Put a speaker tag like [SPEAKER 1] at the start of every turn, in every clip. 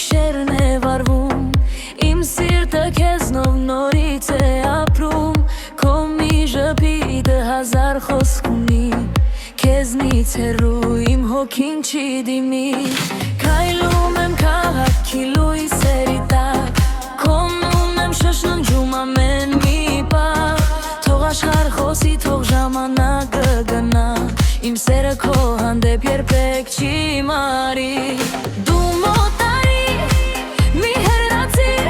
[SPEAKER 1] գիշերն է վարվում, իմ սիրտը քեզնով նորից է ապրում, քո մի ժպիտը հազար խոսք ունի, քեզնից հեռու իմ հոգին չի դիմի, քայլում եմ քաղաքի լույսերի տակ, քոնուն եմ շշնջում ամեն մի պահ, թող աշխարհ խոսի, թող ժամանակը գնա, իմ սերը քո հանդեպ երբեք չի մարի, դու մոտ արի, մի հեռացիր,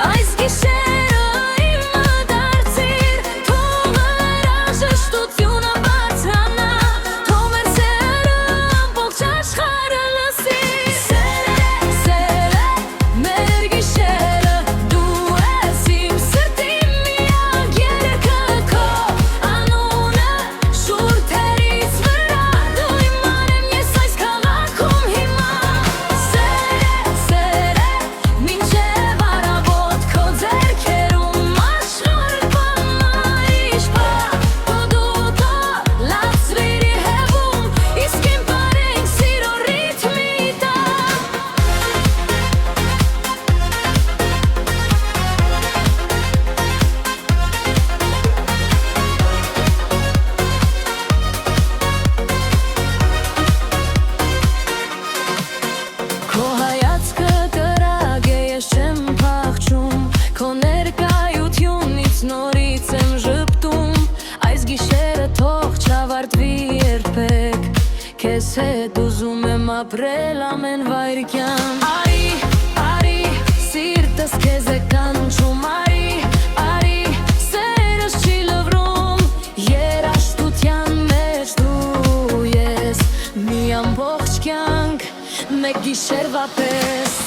[SPEAKER 1] այս գիշերը իմը դարձիր, թող երաժշտությունը բարձրանա, թող մեր սերը ամբողջ աշխարհը լսի, սերը, մեր գիշերը, դու ես իմ սրտի միակ երգը, քո անունը շուրթերից վրա, դու իմ անեմ ես այս քաղաքում հիմա, սերը, մինչև առավոտ քո ձեռքերում աշխարհ բանալիշ պա, օդուտո լացվիրի հևում, իսկ իմ բարենք սիրո ռիթմի տակ, քո հայացքը կրակ է, ես չեմ փախչում, քո ներկայությունից նորից եմ ժպտում, այս գիշերը թող չավարտվի երբեք, քեզ հետ ուզում եմ ապրել ամեն վայրկյան, արի, սիրտս քեզ է կանչում, արի, սերս չի լվրում, երաժշտության մեջ դու ես, մի ամբողջ կյանք, մեկ գիշերվա պես